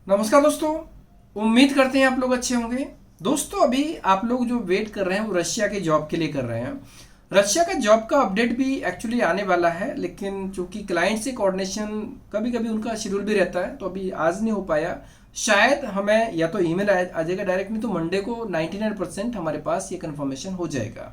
नमस्कार दोस्तों। उम्मीद करते हैं आप लोग अच्छे होंगे। दोस्तों अभी आप लोग जो वेट कर रहे हैं वो रशिया के जॉब के लिए कर रहे हैं। रशिया का जॉब का अपडेट भी एक्चुअली आने वाला है, लेकिन चूंकि क्लाइंट से कोऑर्डिनेशन कभी कभी उनका शेड्यूल भी रहता है तो अभी आज नहीं हो पाया। शायद हमें या तो ईमेल आ जाएगा डायरेक्ट, नहीं तो मंडे को 99% हमारे पास ये कंफर्मेशन हो जाएगा।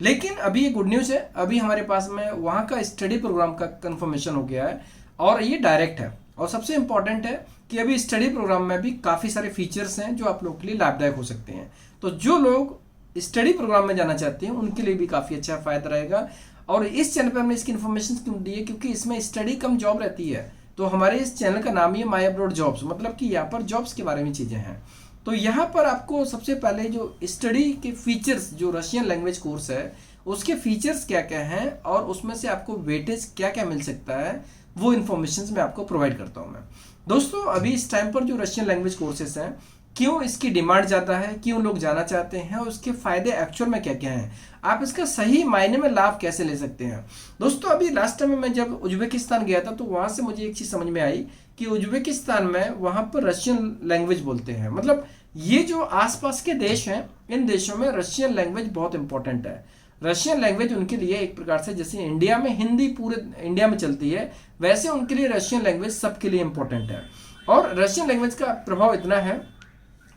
लेकिन अभी ये गुड न्यूज़ है, अभी हमारे पास में वहाँ का स्टडी प्रोग्राम का कंफर्मेशन हो गया है और ये डायरेक्ट है। और सबसे इम्पॉर्टेंट है कि अभी स्टडी प्रोग्राम में भी काफ़ी सारे फीचर्स हैं जो आप लोग के लिए लाभदायक हो सकते हैं। तो जो लोग स्टडी प्रोग्राम में जाना चाहते हैं उनके लिए भी काफ़ी अच्छा फ़ायदा रहेगा। और इस चैनल पर हमने इसकी इन्फॉर्मेशन क्यों दी है, क्योंकि इसमें स्टडी कम जॉब रहती है। तो हमारे इस चैनल का नाम ही है माई अब्रॉड जॉब्स, मतलब कि यहाँ पर जॉब्स के बारे में चीज़ें हैं। तो यहाँ पर आपको सबसे पहले जो स्टडी के फीचर्स, जो रशियन लैंग्वेज कोर्स है उसके फीचर्स क्या क्या हैं और उसमें से आपको वेटेज क्या क्या मिल सकता है, वो इन्फॉर्मेशन मैं आपको प्रोवाइड करता हूँ मैं। दोस्तों अभी इस टाइम पर जो रशियन लैंग्वेज कोर्सेस हैं, क्यों इसकी डिमांड ज़्यादा है, क्यों लोग जाना चाहते हैं और उसके फ़ायदे एक्चुअल में क्या क्या हैं, आप इसका सही मायने में लाभ कैसे ले सकते हैं। दोस्तों अभी लास्ट टाइम में मैं जब उज्बेकिस्तान गया था तो वहाँ से मुझे एक चीज़ समझ में आई कि उज्बेकिस्तान में वहाँ पर रशियन लैंग्वेज बोलते हैं। मतलब ये जो आसपास के देश हैं, इन देशों में रशियन लैंग्वेज बहुत इंपॉर्टेंट है। रशियन लैंग्वेज उनके लिए एक प्रकार से, जैसे इंडिया में हिंदी पूरे इंडिया में चलती है, वैसे उनके लिए रशियन लैंग्वेज सबके लिए इंपॉर्टेंट है। और रशियन लैंग्वेज का प्रभाव इतना है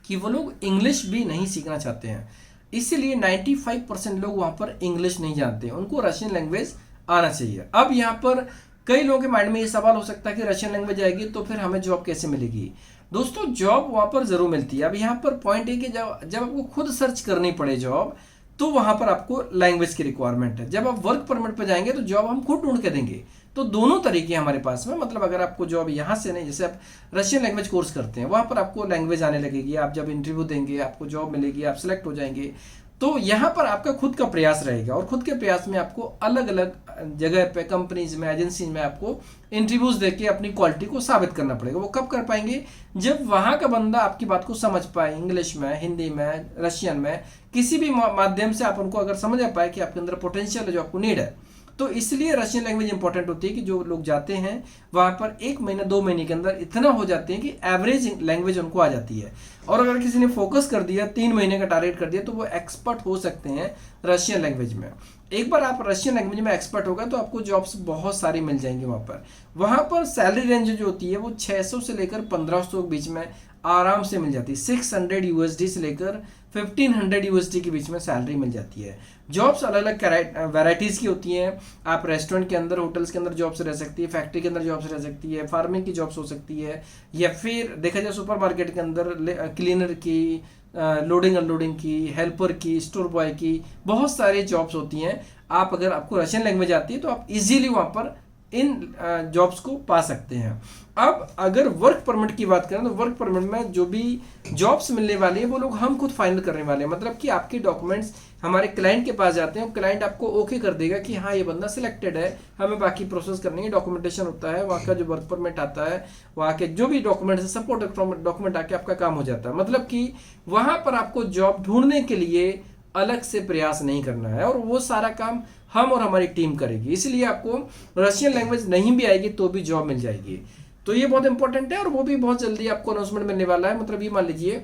कि वो लोग इंग्लिश भी नहीं सीखना चाहते हैं, इसीलिए 95% लोग वहाँ पर इंग्लिश नहीं जानते, उनको रशियन लैंग्वेज आना चाहिए। अब यहाँ पर कई लोगों के माइंड में ये सवाल हो सकता है कि रशियन लैंग्वेज आएगी तो फिर हमें जॉब कैसे मिलेगी। दोस्तों जॉब वहाँ पर ज़रूर मिलती है। अब यहाँ पर पॉइंट है कि जब जब आपको खुद सर्च करनी पड़े जॉब, तो वहां पर आपको लैंग्वेज की रिक्वायरमेंट है। जब आप वर्क परमिट पर जाएंगे तो जॉब हम खुद ढूंढ के देंगे। तो दोनों तरीके हमारे पास में, मतलब अगर आपको जॉब यहाँ से नहीं, जैसे आप रशियन लैंग्वेज कोर्स करते हैं वहां पर आपको लैंग्वेज आने लगेगी, आप जब इंटरव्यू देंगे आपको जॉब मिलेगी, आप सिलेक्ट हो जाएंगे। तो यहाँ पर आपका खुद का प्रयास रहेगा और खुद के प्रयास में आपको अलग अलग जगह पे, कंपनीज में, एजेंसीज में आपको इंटरव्यूज देके अपनी क्वालिटी को साबित करना पड़ेगा। वो कब कर पाएंगे, जब वहाँ का बंदा आपकी बात को समझ पाए, इंग्लिश में, हिंदी में, रशियन में, किसी भी माध्यम से आप उनको अगर समझ पाए कि आपके अंदर पोटेंशियल है, जो आपको नीड है। तो इसलिए रशियन लैंग्वेज इंपॉर्टेंट होती है कि जो लोग जाते हैं वहाँ पर 1 महीना 2 महीने के अंदर इतना हो जाते हैं कि एवरेज लैंग्वेज उनको आ जाती है। और अगर किसी ने फोकस कर दिया, 3 महीने का टारगेट कर दिया, तो वो एक्सपर्ट हो सकते हैं रशियन लैंग्वेज में। एक बार आप रशियन लैंग्वेज में एक्सपर्ट होगा तो आपको जॉब्स बहुत सारी मिल जाएंगी वहाँ पर सैलरी रेंज जो होती है वो 600 से लेकर 1500 के बीच में आराम से मिल जाती है। 600 यूएसडी से लेकर 1500 यूएसडी के बीच में सैलरी मिल जाती है। जॉब्स अलग अलग वैराइटीज़ की होती हैं। आप रेस्टोरेंट के अंदर, होटल्स के अंदर जॉब्स रह सकती है, फैक्ट्री के अंदर जॉब्स रह सकती है, फार्मिंग की जॉब्स हो सकती है, या फिर देखा जाए सुपरमार्केट के अंदर क्लीनर की, लोडिंग अनलोडिंग की, हेल्पर की, स्टोर बॉय की, बहुत सारी जॉब्स होती हैं। आप अगर आपको रशियन लैंग्वेज आती है तो आप इजीली वहाँ पर इन जॉब्स को पा सकते हैं। अब अगर वर्क परमिट की बात करें तो वर्क परमिट में जो भी जॉब्स मिलने वाली है वो लोग हम खुद फाइनल करने वाले हैं। मतलब कि आपके डॉक्यूमेंट्स हमारे क्लाइंट के पास जाते हैं, क्लाइंट आपको ओके कर देगा कि हाँ ये बंदा सिलेक्टेड है, हमें बाकी प्रोसेस करनी है, डॉक्यूमेंटेशन होता है, वहाँ का जो वर्क परमिट आता है, वहाँ के जो भी डॉक्यूमेंट्स है, सपोर्ट डॉक्यूमेंट आके आपका काम हो जाता है। मतलब कि वहाँ पर आपको जॉब ढूंढने के लिए अलग से प्रयास नहीं करना है और वो सारा काम हम और हमारी टीम करेगी। इसलिए आपको रशियन लैंग्वेज नहीं भी आएगी तो भी जॉब मिल जाएगी। तो ये बहुत इंपॉर्टेंट है और वो भी बहुत जल्दी आपको अनाउंसमेंट मिलने वाला है। मतलब ये मान लीजिए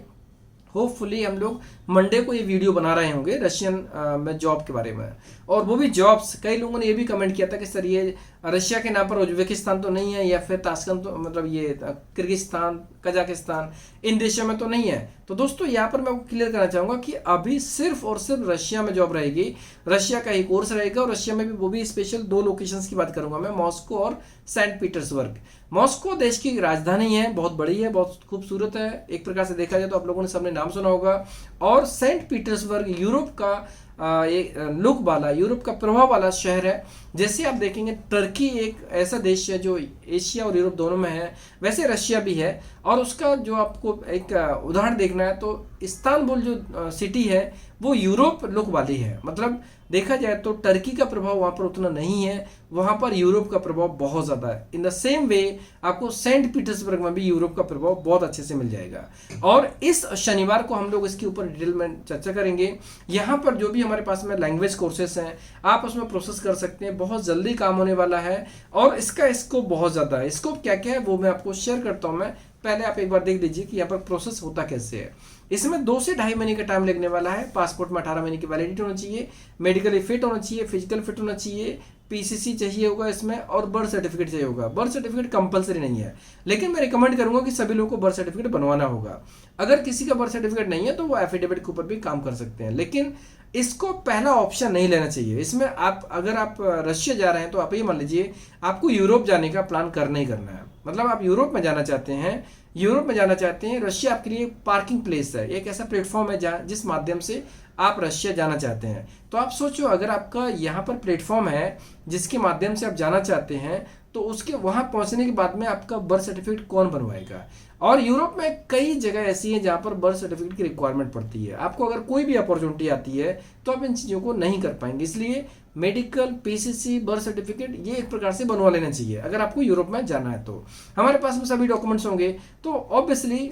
होपफुली हम लोग मंडे को ये वीडियो बना रहे होंगे रशियन में जॉब के बारे में। और वो भी जॉब्स, कई लोगों ने ये भी कमेंट किया था कि सर ये रशिया के नाम पर उज्बेकिस्तान तो नहीं है, या फिर ताशकंद, तो मतलब ये किर्गिस्तान, कजाकिस्तान, इन देशों में तो नहीं है। तो दोस्तों यहाँ पर मैं आपको क्लियर करना चाहूँगा कि अभी सिर्फ और सिर्फ रशिया में जॉब रहेगी, रशिया का ही कोर्स रहेगा। और रशिया में भी वो भी स्पेशल 2 लोकेशंस की बात करूंगा मैं, मॉस्को और सेंट पीटर्सबर्ग। मॉस्को देश की राजधानी है, बहुत बड़ी है, बहुत खूबसूरत है, एक प्रकार से देखा जाए तो आप लोगों ने सबने नाम सुना होगा। और सेंट पीटर्सबर्ग यूरोप का एक लुक वाला, यूरोप का प्रभाव वाला शहर है। जैसे आप देखेंगे टर्की एक ऐसा देश है जो एशिया और यूरोप दोनों में है, वैसे रशिया भी है। और उसका जो आपको एक उदाहरण देखना है तो इस्तांबुल जो सिटी है वो यूरोप लुक वाली है। मतलब देखा जाए तो टर्की का प्रभाव वहाँ पर उतना नहीं है, वहाँ पर यूरोप का प्रभाव बहुत ज़्यादा है। इन द सेम वे आपको सेंट पीटर्सबर्ग में भी यूरोप का प्रभाव बहुत अच्छे से मिल जाएगा। और इस शनिवार को हम लोग इसके ऊपर डिटेल में चर्चा करेंगे। यहाँ पर जो भी हमारे पास में लैंग्वेज कोर्सेस हैं आप उसमें प्रोसेस कर सकते हैं, बहुत जल्दी काम होने वाला है और इसका स्कोप बहुत ज़्यादा है। स्कोप क्या क्या है वो मैं आपको शेयर करता हूँ। मैं पहले आप एक बार देख लीजिए कि यहाँ पर प्रोसेस होता कैसे है। इसमें 2 से ढाई महीने का टाइम लगने वाला है। पासपोर्ट में 18 महीने की वैलिडिटी होना चाहिए, मेडिकली फिट होना चाहिए, फिजिकल फिट होना चाहिए, पीसीसी चाहिए होगा इसमें और बर्थ सर्टिफिकेट चाहिए होगा। बर्थ सर्टिफिकेट कंपलसरी नहीं है, लेकिन मैं रिकमेंड करूंगा कि सभी लोगों को बर्थ सर्टिफिकेट बनवाना होगा। अगर किसी का बर्थ सर्टिफिकेट नहीं है तो वो एफिडेविट के ऊपर भी काम कर सकते हैं, लेकिन इसको पहला ऑप्शन नहीं लेना चाहिए। इसमें आप अगर आप रशिया जा रहे हैं तो आप ये मान लीजिए आपको यूरोप जाने का प्लान करना ही करना है। मतलब आप यूरोप में जाना चाहते हैं, रशिया आपके लिए पार्किंग प्लेस है, एक ऐसा प्लेटफॉर्म है जहाँ जिस माध्यम से आप रशिया जाना चाहते हैं। तो आप सोचो अगर आपका यहाँ पर प्लेटफॉर्म है जिसके माध्यम से आप जाना चाहते हैं तो उसके वहाँ पहुँचने के बाद में आपका बर्थ सर्टिफिकेट कौन बनवाएगा। और यूरोप में कई जगह ऐसी हैं जहाँ पर बर्थ सर्टिफिकेट की रिक्वायरमेंट पड़ती है। आपको अगर कोई भी अपॉर्चुनिटी आती है तो आप इन चीज़ों को नहीं कर पाएंगे, इसलिए मेडिकल, पीसीसी, बर्थ सर्टिफिकेट ये एक प्रकार से बनवा लेना चाहिए अगर आपको यूरोप में जाना है। तो हमारे पास में सभी डॉक्यूमेंट्स होंगे तो ऑब्वियसली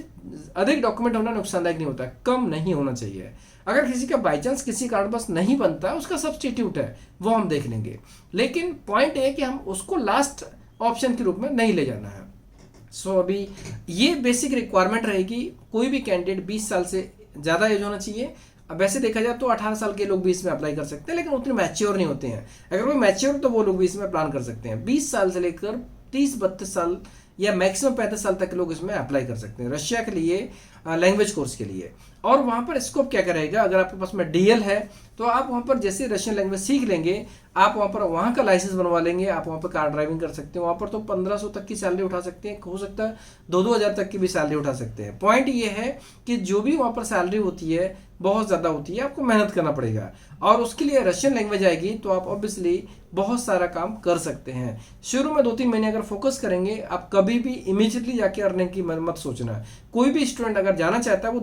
अधिक डॉक्यूमेंट होना नुकसानदायक नहीं होता, कम नहीं होना चाहिए। अगर किसी का बाई चांस किसी कारणवश नहीं बनता है, उसका सब्स्टिट्यूट है वो हम देख लेंगे, लेकिन पॉइंट है कि हम उसको लास्ट ऑप्शन के रूप में नहीं ले जाना है। सो अभी ये बेसिक रिक्वायरमेंट रहेगी। कोई भी कैंडिडेट 20 साल से ज़्यादा एज होना चाहिए। अब वैसे देखा जाए तो 18 साल के लोग भी इसमें अप्लाई कर सकते हैं, लेकिन उतने मैच्योर नहीं होते हैं। अगर वो मैच्योर तो वो लोग भी इसमें प्लान कर सकते हैं। 20 साल से लेकर 30-32 साल या मैक्सिमम 35 साल तक के लोग इसमें अप्लाई कर सकते हैं रशिया के लिए लैंग्वेज कोर्स के लिए। और वहाँ पर स्कोप क्या करेगा, अगर आपके पास में डीएल है तो आप वहाँ पर जैसे रशियन लैंग्वेज सीख लेंगे, आप वहाँ पर वहाँ का लाइसेंस बनवा लेंगे, आप वहाँ पर कार ड्राइविंग कर सकते हैं। वहाँ पर तो 1500 तक की सैलरी उठा सकते हैं, हो सकता है 2-2 हज़ार तक की भी सैलरी उठा सकते हैं। पॉइंट ये है कि जो भी वहाँ पर सैलरी होती है बहुत ज़्यादा होती है, आपको मेहनत करना पड़ेगा और उसके लिए रशियन लैंग्वेज आएगी तो आप ऑब्वियसली बहुत सारा काम कर सकते हैं। शुरू में 2-3 महीने अगर फोकस करेंगे, आप कभी भी इमीडिएटली जाके अर्निंग की मत सोचना। कोई भी स्टूडेंट अगर जाना चाहता है वो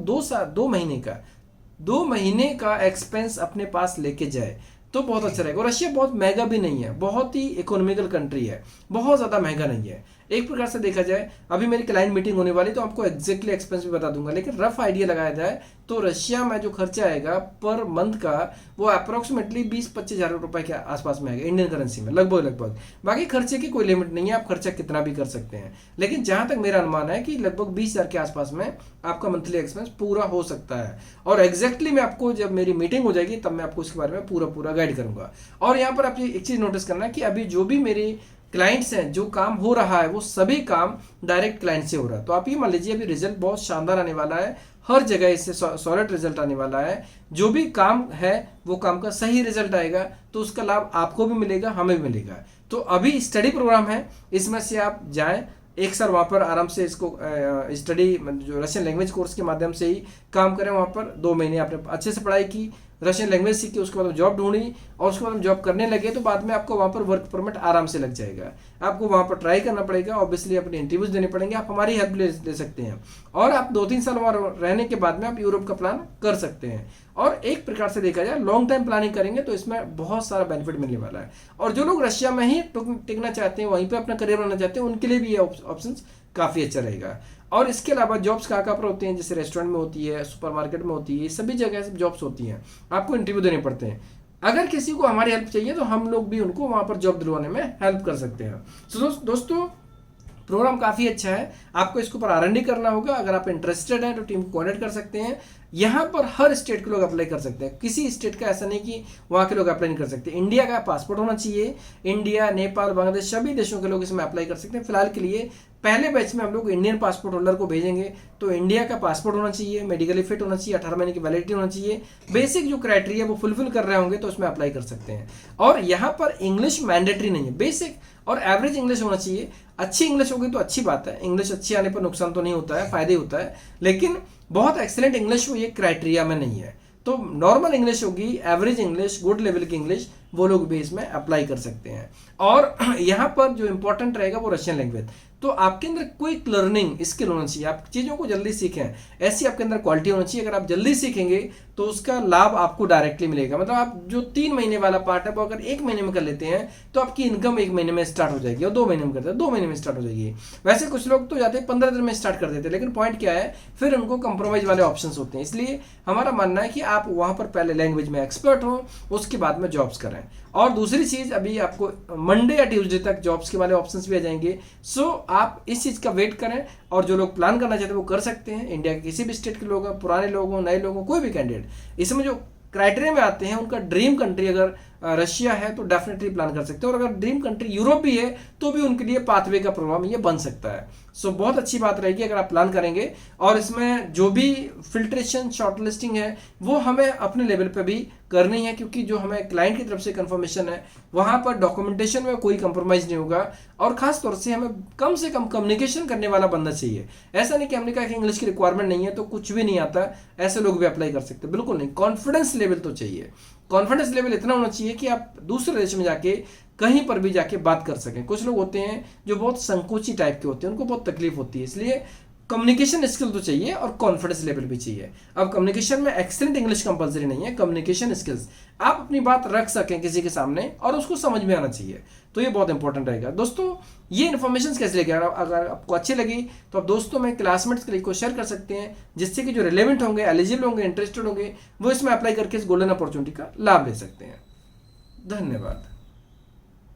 2 महीने का एक्सपेंस अपने पास लेके जाए तो बहुत अच्छा रहेगा। और रशिया बहुत महंगा भी नहीं है, बहुत ही इकोनॉमिकल कंट्री है, बहुत ज़्यादा महंगा नहीं है। एक प्रकार से देखा जाए, अभी मेरी क्लाइंट मीटिंग होने वाली तो आपको एग्जैक्टली एक्सपेंस भी बता दूंगा, लेकिन रफ आइडिया लगाया जाए तो रशिया में जो खर्चा आएगा पर मंथ का वो अप्रोक्सीमेटली 20-25 हज़ार रुपए के आसपास में आएगा इंडियन करेंसी में, लगभग। बाकी खर्चे की कोई लिमिट नहीं है, आप खर्चा कितना भी कर सकते हैं, लेकिन जहां तक मेरा अनुमान है कि लगभग 20 हज़ार के आसपास में आपका मंथली एक्सपेंस पूरा हो सकता है। और एग्जैक्टली मैं आपको जब मेरी मीटिंग हो जाएगी तब मैं आपको इसके बारे में पूरा गाइड करूंगा। और यहाँ पर आप एक चीज नोटिस करना है कि अभी जो भी मेरी क्लाइंट्स हैं, जो काम हो रहा है वो सभी काम डायरेक्ट क्लाइंट से हो रहा है। तो आप ये मान लीजिए अभी रिजल्ट बहुत शानदार आने वाला है, हर जगह इससे सॉलिड रिजल्ट आने वाला है। जो भी काम है वो काम का सही रिजल्ट आएगा तो उसका लाभ आपको भी मिलेगा, हमें भी मिलेगा। तो अभी स्टडी प्रोग्राम है, इसमें से आप जाएं, एक साल वहाँ पर आराम से इसको स्टडी जो रशियन लैंग्वेज कोर्स के माध्यम से ही काम करें। वहाँ पर 2 महीने आपने अच्छे से पढ़ाई की, रशियन लैंग्वेज सीखी, उसके बाद जॉब ढूंढी और उसके बाद जॉब करने लगे तो बाद में आपको वहाँ पर वर्क परमिट आराम से लग जाएगा। आपको वहाँ पर ट्राई करना पड़ेगा, ऑब्वियसली अपने इंटरव्यूज देने पड़ेंगे, आप हमारी हेल्प ले सकते हैं और आप 2-3 साल वहाँ रहने के बाद में आप यूरोप का प्लान कर सकते हैं। और एक प्रकार से देखा जाए लॉन्ग टाइम प्लानिंग करेंगे तो इसमें बहुत सारा बेनिफिट मिलने वाला है। और जो लोग रशिया में ही टिकना चाहते हैं, वहीं पर अपना करियर बनाना चाहते हैं, उनके लिए भी ये ऑप्शन काफ़ी अच्छा रहेगा। और इसके अलावा जॉब्स कहाँ पर होती हैं, जैसे रेस्टोरेंट में होती है, सुपरमार्केट में होती है, सभी जगह जॉब्स होती हैं, आपको इंटरव्यू देने पड़ते हैं। अगर किसी को हमारी हेल्प चाहिए तो हम लोग भी उनको वहाँ पर जॉब दिलवाने में हेल्प कर सकते हैं। तो दोस्तों प्रोग्राम काफ़ी अच्छा है, आपको इसके ऊपर R&D करना होगा। अगर आप इंटरेस्टेड हैं तो टीम को कॉन्टेक्ट कर सकते हैं। यहाँ पर हर स्टेट के लोग अप्लाई कर सकते हैं, किसी स्टेट का ऐसा नहीं कि वहाँ के लोग अप्लाई नहीं कर सकते। इंडिया का पासपोर्ट होना चाहिए, इंडिया, नेपाल, बांग्लादेश सभी देशों के लोग इसमें अप्लाई कर सकते हैं। फिलहाल के लिए पहले बैच में हम लोग इंडियन पासपोर्ट होल्डर को भेजेंगे, तो इंडिया का पासपोर्ट होना चाहिए, मेडिकली फिट होना चाहिए, 18 महीने की वैलिडिटी होना चाहिए, बेसिक जो क्राइटेरिया वो फुलफिल कर रहे होंगे तो उसमें अप्लाई कर सकते हैं। और यहाँ पर इंग्लिश मैंडेटरी नहीं है, बेसिक और एवरेज इंग्लिश होना चाहिए। अच्छी इंग्लिश होगी तो अच्छी बात है, इंग्लिश अच्छी आने पर नुकसान तो नहीं होता है, फायदे होता है, लेकिन बहुत एक्सीलेंट इंग्लिश हो ये क्राइटेरिया में नहीं है। तो नॉर्मल इंग्लिश होगी, एवरेज इंग्लिश, गुड लेवल की इंग्लिश वो लोग भी इसमें अप्लाई कर सकते हैं। और यहाँ पर जो इम्पोर्टेंट रहेगा वो रशियन लैंग्वेज। तो आपके अंदर क्विक लर्निंग स्किल होना चाहिए, आप चीज़ों को जल्दी सीखें, ऐसी आपके अंदर क्वालिटी होनी चाहिए। अगर आप जल्दी सीखेंगे तो उसका लाभ आपको डायरेक्टली मिलेगा। मतलब आप जो 3 महीने वाला पार्ट है वो अगर 1 महीने में कर लेते हैं तो आपकी इनकम 1 महीने में स्टार्ट हो जाएगी, और 2 महीने में करते हैं 2 महीने में स्टार्ट हो जाएगी। वैसे कुछ लोग तो जाते हैं 15 दिन में स्टार्ट कर देते हैं, लेकिन पॉइंट क्या है, फिर उनको कंप्रोमाइज वाले ऑप्शंस होते हैं। इसलिए हमारा मानना है कि आप वहाँ पर पहले लैंग्वेज में एक्सपर्ट हो, उसके बाद में जॉब्स करें। और दूसरी चीज़, अभी आपको मंडे या ट्यूसडे तक जॉब्स के वाले ऑप्शंस भी आ जाएंगे। सो आप इस चीज़ का वेट करें, और जो लोग प्लान करना चाहते हैं वो कर सकते हैं। इंडिया के किसी भी स्टेट के लोग हैं, पुराने लोग हों, नए लोग हों, कोई भी कैंडिडेट इसमें जो क्राइटेरिया में आते हैं, उनका ड्रीम कंट्री अगर रशिया है तो डेफिनेटली प्लान कर सकते हैं, और अगर ड्रीम कंट्री यूरोप भी है तो भी उनके लिए पाथवे का प्रोग्राम ये बन सकता है। सो बहुत अच्छी बात रहेगी अगर आप प्लान करेंगे। और इसमें जो भी फिल्ट्रेशन शॉर्टलिस्टिंग है वो हमें अपने लेवल पे भी करनी है, क्योंकि जो हमें क्लाइंट की तरफ से कंफर्मेशन है वहाँ पर डॉक्यूमेंटेशन में कोई कंप्रोमाइज़ नहीं होगा। और खास तौर से हमें कम कम्युनिकेशन करने वाला बंदा चाहिए। ऐसा नहीं कि हमने कहा कि इंग्लिश की रिक्वायरमेंट नहीं है तो कुछ भी नहीं आता, ऐसे लोग भी अप्लाई कर सकते, बिल्कुल नहीं। कॉन्फिडेंस लेवल तो चाहिए, कॉन्फिडेंस लेवल इतना होना चाहिए कि आप दूसरे देश में जाके कहीं पर भी जाके बात कर सकें। कुछ लोग होते हैं जो बहुत संकोची टाइप के होते हैं, उनको बहुत तकलीफ होती है, इसलिए कम्युनिकेशन स्किल तो चाहिए और कॉन्फिडेंस लेवल भी चाहिए। अब कम्युनिकेशन में एक्सीलेंट इंग्लिश कंपलसरी नहीं है, कम्युनिकेशन स्किल्स आप अपनी बात रख सकें किसी के सामने और उसको समझ में आना चाहिए, तो ये बहुत इंपॉर्टेंट रहेगा। दोस्तों ये इन्फॉर्मेशन कैसे लगे, अगर आपको अच्छी लगी तो आप दोस्तों में, क्लासमेट्स के लिए को शेयर कर सकते हैं, जिससे कि जो रिलेवेंट होंगे, एलिजिबल होंगे, इंटरेस्टेड होंगे, वो इसमें अप्लाई करके इस गोल्डन अपॉर्चुनिटी का लाभ ले सकते हैं। धन्यवाद।